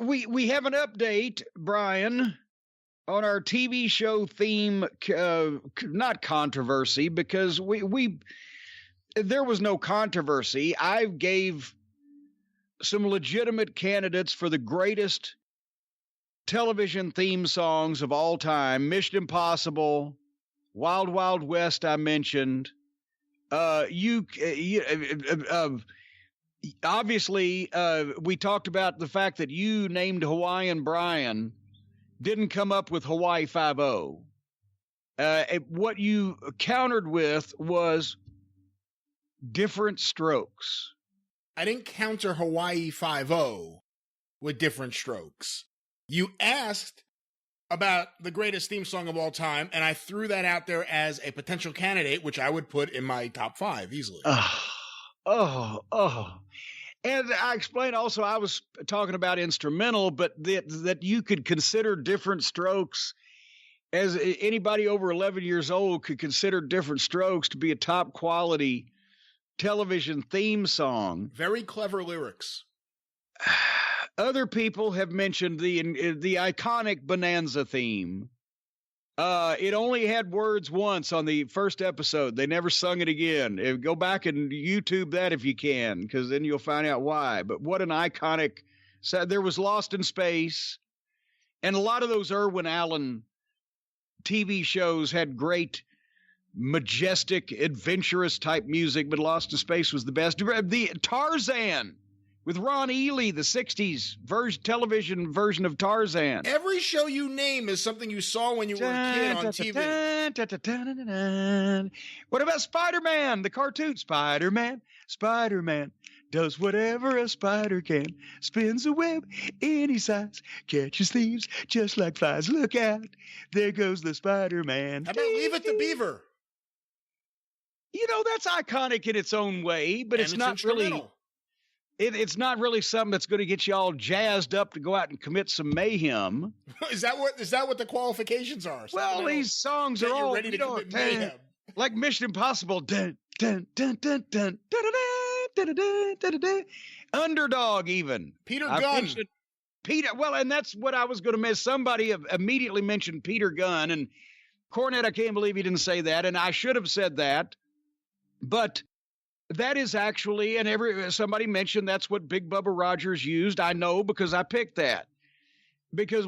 we have an update, Brian, on our TV show theme, not controversy, because there was no controversy. I gave some legitimate candidates for the greatest television theme songs of all time. Mission Impossible, Wild Wild West, I mentioned. Obviously, we talked about the fact that you named Hawaiian Brian, didn't come up with Hawaii 5-0. What you countered with was Different Strokes. I didn't counter Hawaii 5-0 with Different Strokes. You asked about the greatest theme song of all time, and I threw that out there as a potential candidate, which I would put in my top 5 easily. And I explained also, I was talking about instrumental, but that you could consider Different Strokes, as anybody over 11 years old could consider Different Strokes to be a top quality television theme song. Very clever lyrics. Other people have mentioned the iconic Bonanza theme. It only had words once on the first episode. They never sung it again. Go back and YouTube that if you can, because then you'll find out why. But what an iconic... There was Lost in Space, and a lot of those Irwin Allen TV shows had great, majestic, adventurous type music, but Lost in Space was the best. The Tarzan with Ron Ely, the 60s television version of Tarzan. Every show you name is something you saw when you were a kid on TV. What about Spider-Man, the cartoon? Spider-Man does whatever a spider can. Spins a web any size. Catches thieves just like flies. Look out, there goes the Spider-Man. How about Leave It to Beaver? You know, that's iconic in its own way, but it's not really... It's not really something that's going to get you all jazzed up to go out and commit some mayhem. Is that what the qualifications are? Well, these songs are all ready to commit mayhem. Like Mission Impossible. Dun, dun, dun, dun, dun, dun, dun, dun, dun, dun. Underdog, even. Peter Gunn. Well, and that's what I was going to miss. Somebody immediately mentioned Peter Gunn, and Cornette, I can't believe he didn't say that, and I should have said that, but that is actually, and somebody mentioned that's what Big Bubba Rogers used. I know because I picked that. Because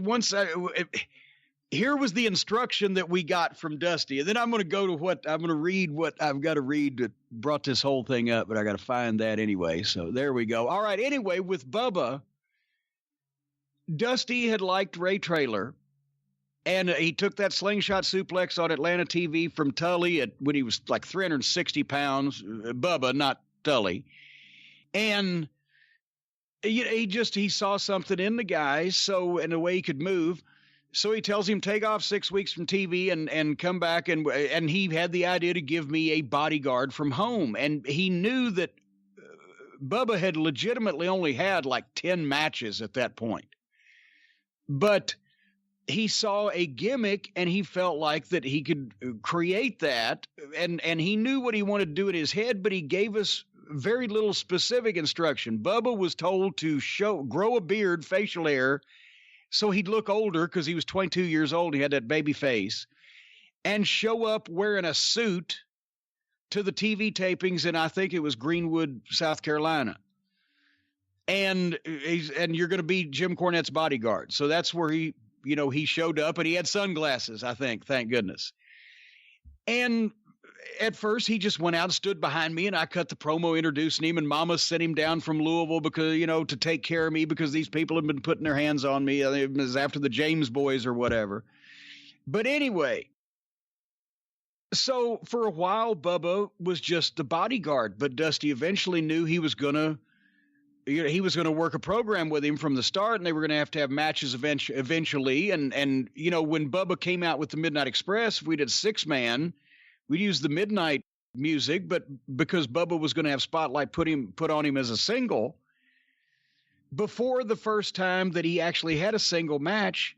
here was the instruction that we got from Dusty. And then I'm going to read what I've got to read that brought this whole thing up, but I got to find that anyway. So there we go. All right. Anyway, with Bubba, Dusty had liked Ray Traylor. And he took that slingshot suplex on Atlanta TV from Tully when he was like 360 pounds, Bubba, not Tully. And he saw something in the guy, and the way he could move. So he tells him, take off 6 weeks from TV and come back. And he had the idea to give me a bodyguard from home. And he knew that Bubba had legitimately only had like 10 matches at that point. But he saw a gimmick and he felt like that he could create that. And he knew what he wanted to do in his head, but he gave us very little specific instruction. Bubba was told to grow a beard, facial hair, so he'd look older because he was 22 years old. He had that baby face, and show up wearing a suit to the TV tapings. And I think it was Greenwood, South Carolina. And you're going to be Jim Cornette's bodyguard. So that's where he showed up, and he had sunglasses, I think, thank goodness. And at first he just went out and stood behind me, and I cut the promo introducing him, and Mama sent him down from Louisville because, to take care of me because these people have been putting their hands on me. It was after the James boys or whatever. But anyway, so for a while, Bubba was just the bodyguard, but Dusty eventually knew he was going to work a program with him from the start, and they were going to have matches eventually. And when Bubba came out with the Midnight Express, if we did 6-man, we'd use the Midnight music, but because Bubba was going to have Spotlight put on him as a single, before the first time that he actually had a single match,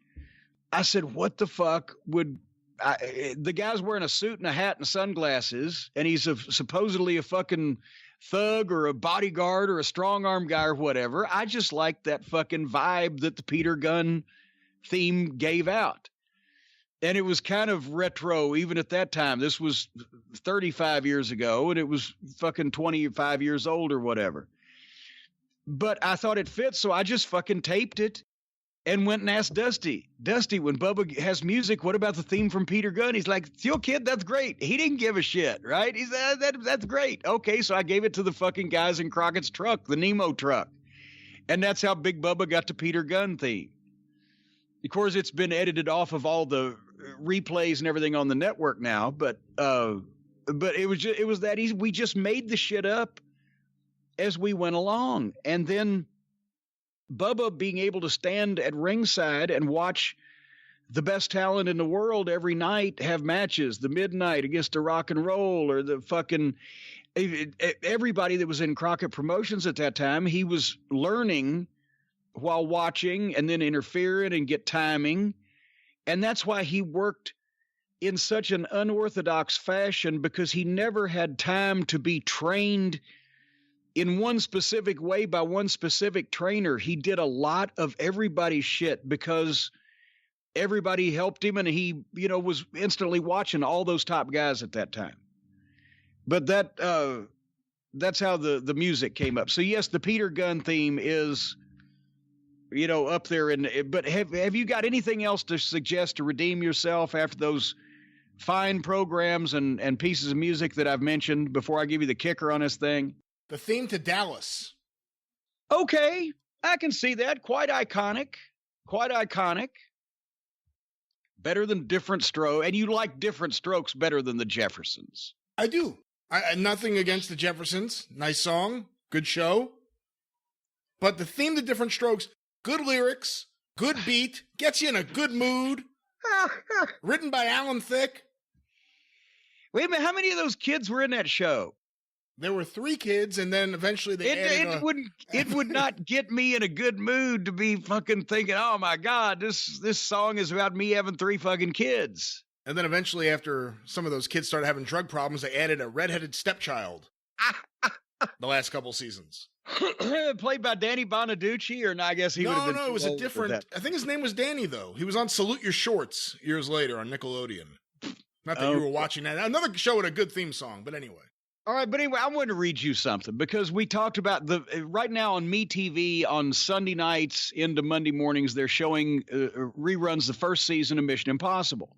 I said, what the fuck the guy's wearing a suit and a hat and sunglasses, and he's supposedly a fucking thug or a bodyguard or a strong arm guy or whatever. I just liked that fucking vibe that the Peter Gunn theme gave out. And it was kind of retro even at that time. This was 35 years ago, and it was fucking 25 years old or whatever. But I thought it fit, so I just fucking taped it and went and asked Dusty, when Bubba has music, what about the theme from Peter Gunn? He's like, yo, kid, that's great. He didn't give a shit, right? He said, that's great. Okay, so I gave it to the fucking guys in Crockett's truck, the Nemo truck. And that's how Big Bubba got to Peter Gunn theme. Of course, it's been edited off of all the replays and everything on the network now, but it was that easy. We just made the shit up as we went along. And then Bubba being able to stand at ringside and watch the best talent in the world every night have matches, the Midnight against the Rock and Roll, or the fucking everybody that was in Crockett Promotions at that time, he was learning while watching and then interfering and get timing. And that's why he worked in such an unorthodox fashion, because he never had time to be trained in one specific way by one specific trainer. He did a lot of everybody's shit because everybody helped him, and he, was instantly watching all those top guys at that time. But that's how the music came up. So yes, the Peter Gunn theme is, up there. But have you got anything else to suggest to redeem yourself after those fine programs and pieces of music that I've mentioned before I give you the kicker on this thing? The theme to Dallas. Okay, I can see that. Quite iconic. Better than Different Strokes. And you like Different Strokes better than the Jeffersons. I do. Nothing against the Jeffersons. Nice song. Good show. But the theme to Different Strokes, good lyrics, good beat, gets you in a good mood. Written by Alan Thicke. Wait a minute, how many of those kids were in that show? There were 3 kids, and then eventually they added it would not get me in a good mood to be fucking thinking, oh my God, this song is about me having 3 fucking kids. And then eventually, after some of those kids started having drug problems, they added a redheaded stepchild. The last couple seasons. Played by Danny Bonaducci, or no, I guess he would have been. No, it was a different. I think his name was Danny, though. He was on Salute Your Shorts years later on Nickelodeon. Not that you were watching that. Another show with a good theme song, but anyway. All right, but anyway, I want to read you something, because we talked about right now on MeTV on Sunday nights into Monday mornings, they're showing reruns the first season of Mission Impossible.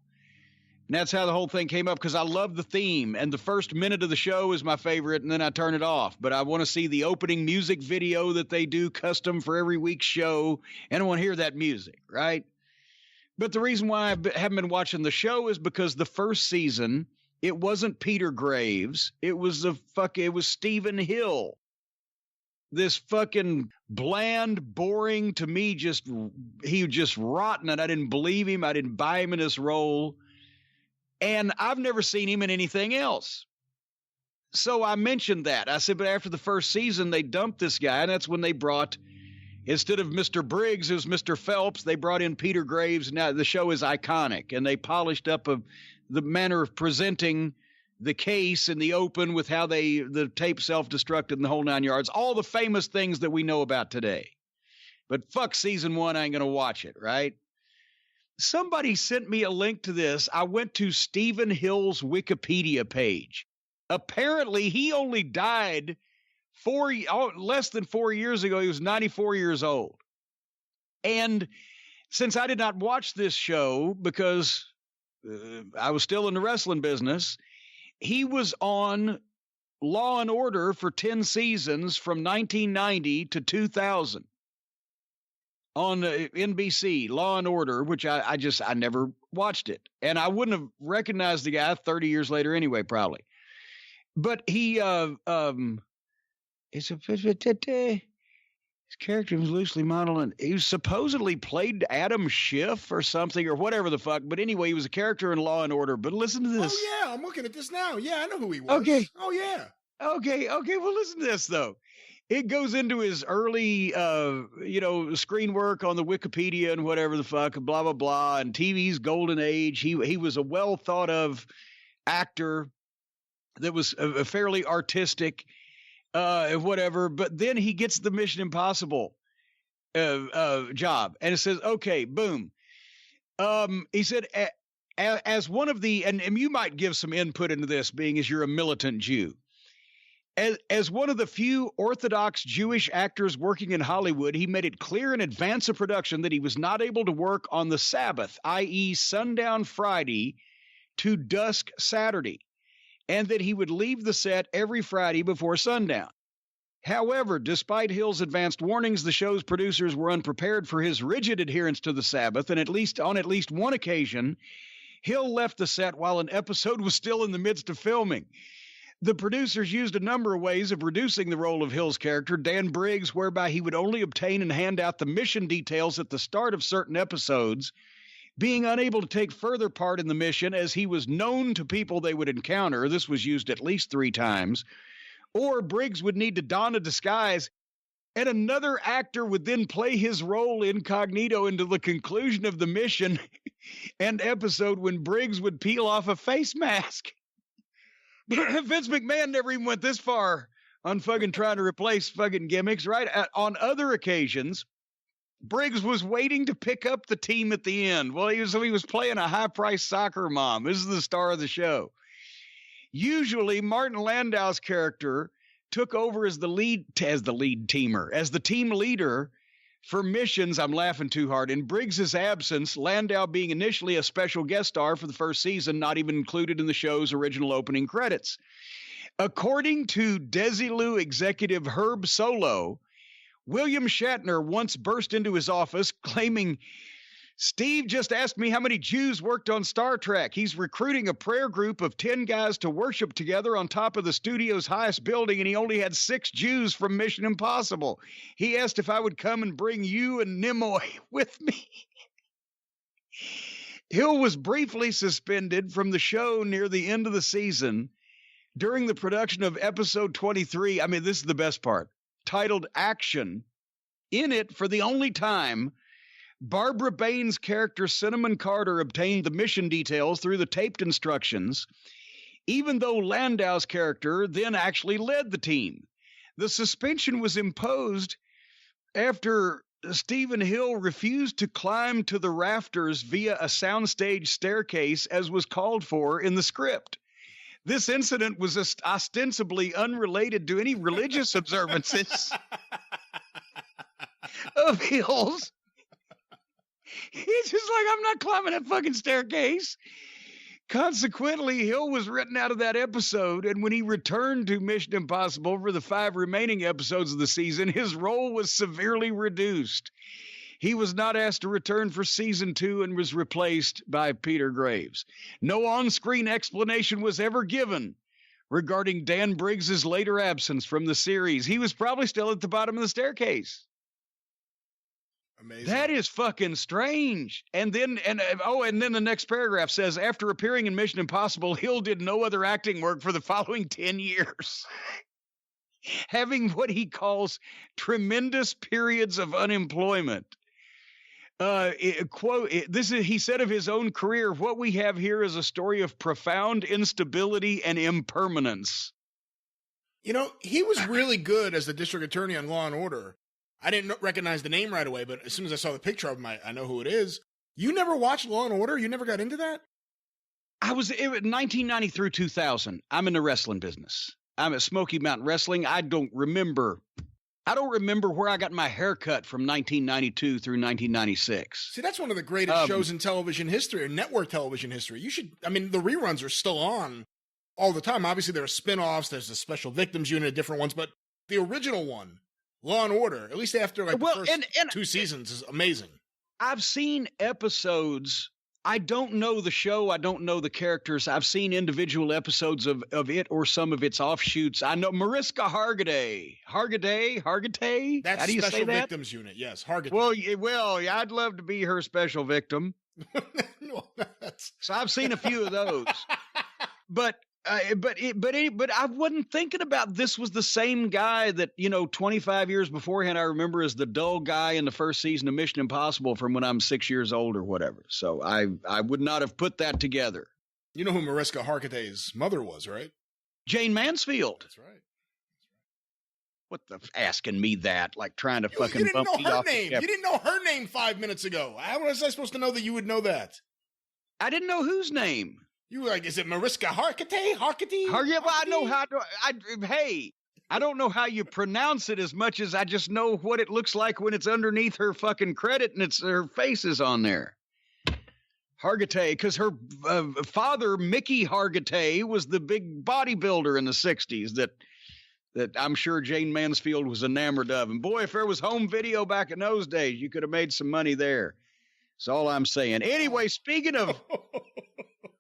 And that's how the whole thing came up, because I love the theme, and the first minute of the show is my favorite, and then I turn it off. But I want to see the opening music video that they do custom for every week's show, and I want to hear that music, right? But the reason why I haven't been watching the show is because the first season, it wasn't Peter Graves. It was Stephen Hill. This fucking bland, boring, to me, he was just rotten, and I didn't believe him. I didn't buy him in this role. And I've never seen him in anything else. So I mentioned that. I said, but after the first season, they dumped this guy, and that's when they brought, instead of Mr. Briggs, it was Mr. Phelps. They brought in Peter Graves. Now the show is iconic, and they polished up the manner of presenting the case in the open with how the tape self-destructed and the whole 9 yards, all the famous things that we know about today. But fuck season 1, I ain't going to watch it, right? Somebody sent me a link to this. I went to Stephen Hill's Wikipedia page. Apparently, he only died less than 4 years ago. He was 94 years old. And since I did not watch this show because I was still in the wrestling business, he was on Law and Order for 10 seasons from 1990 to 2000. On NBC, Law and Order, which I never watched it. And I wouldn't have recognized the guy 30 years later anyway, probably. But his character was loosely modeled, and he supposedly played Adam Schiff or something, or whatever the fuck. But anyway, he was a character in Law and Order. But listen to this. Oh, yeah, I'm looking at this now. Yeah, I know who he was. Okay. Oh, yeah. Okay, well, listen to this, though. It goes into his early, screen work on the Wikipedia and whatever the fuck, blah, blah, blah, and TV's golden age. He was a well-thought-of actor that was fairly artistic. whatever. But then he gets the Mission Impossible job, and it says, okay, boom. He said, as one of the, and you might give some input into this, being as you're a militant Jew. As one of the few Orthodox Jewish actors working in Hollywood, he made it clear in advance of production that he was not able to work on the Sabbath, i.e. sundown Friday to dusk Saturday, and that he would leave the set every Friday before sundown. However, despite Hill's advanced warnings, the show's producers were unprepared for his rigid adherence to the Sabbath, and on at least one occasion, Hill left the set while an episode was still in the midst of filming. The producers used a number of ways of reducing the role of Hill's character, Dan Briggs, whereby he would only obtain and hand out the mission details at the start of certain episodes, being unable to take further part in the mission as he was known to people they would encounter. This was used at least 3 times. Or Briggs would need to don a disguise, and another actor would then play his role incognito into the conclusion of the mission and episode when Briggs would peel off a face mask. Vince McMahon never even went this far on fucking trying to replace fucking gimmicks, right? On other occasions, Briggs was waiting to pick up the team at the end. Well, he was playing a high-priced soccer mom. This is the star of the show. Usually, Martin Landau's character took over as the team leader for missions. I'm laughing too hard. In Briggs's absence, Landau being initially a special guest star for the first season, not even included in the show's original opening credits. According to Desilu executive Herb Solow, William Shatner once burst into his office claiming, "Steve just asked me how many Jews worked on Star Trek. He's recruiting a prayer group of 10 guys to worship together on top of the studio's highest building, and he only had 6 Jews from Mission Impossible. He asked if I would come and bring you and Nimoy with me." Hill was briefly suspended from the show near the end of the season during the production of episode 23. I mean, this is the best part. Titled Action. In it, for the only time, Barbara Bain's character Cinnamon Carter obtained the mission details through the taped instructions, even though Landau's character then actually led the team. The suspension was imposed after Stephen Hill refused to climb to the rafters via a soundstage staircase as was called for in the script. This incident was ostensibly unrelated to any religious observances of Hill's. He's just like, I'm not climbing that fucking staircase. Consequently, Hill was written out of that episode, and when he returned to Mission Impossible for the 5 remaining episodes of the season, his role was severely reduced. He was not asked to return for season 2 and was replaced by Peter Graves. No on-screen explanation was ever given regarding Dan Briggs's later absence from the series. He was probably still at the bottom of the staircase. Amazing. That is fucking strange. And then the next paragraph says, after appearing in Mission Impossible, Hill did no other acting work for the following 10 years, having what he calls tremendous periods of unemployment. He said of his own career, "What we have here is a story of profound instability and impermanence." You know, he was really good as the district attorney on Law & Order. I didn't recognize the name right away, but as soon as I saw the picture of him, I know who it is. You never watched Law & Order? You never got into that? I was in 1990 through 2000. I'm in the wrestling business. I'm at Smoky Mountain Wrestling. I don't remember where I got my haircut from 1992 through 1996. See, that's one of the greatest shows in television history, or network television history. The reruns are still on all the time. Obviously, there are spin-offs. There's the Special Victims Unit, different ones, but the original one, Law & Order, at least after the first 2 seasons, is amazing. I've seen episodes. I don't know the show. I don't know the characters. I've seen individual episodes of it or some of its offshoots. I know Mariska Hargitay. Hargitay? That's How do you Special say that? Victims Unit, yes. Hargitay. Well, I'd love to be her special victim. So I've seen a few of those. But I wasn't thinking about this was the same guy that, 25 years beforehand, I remember as the dull guy in the first season of Mission Impossible from when I'm 6 years old or whatever. So I would not have put that together. You know who Mariska Hargitay's mother was, right? Jane Mansfield. That's right. What the asking me that? Like trying to fucking You didn't bump know me her off the name. ship. You didn't know her name 5 minutes ago. How was I supposed to know that you would know that? I didn't know whose name. You were like, is it Mariska Hargitay? Hargitay? Yeah, well, I know how to. Hey, I don't know how you pronounce it as much as I just know what it looks like when it's underneath her fucking credit and her face is on there. Hargitay, because her father, Mickey Hargitay, was the big bodybuilder in the 60s that I'm sure Jane Mansfield was enamored of. And boy, if there was home video back in those days, you could have made some money there. That's all I'm saying. Anyway, speaking of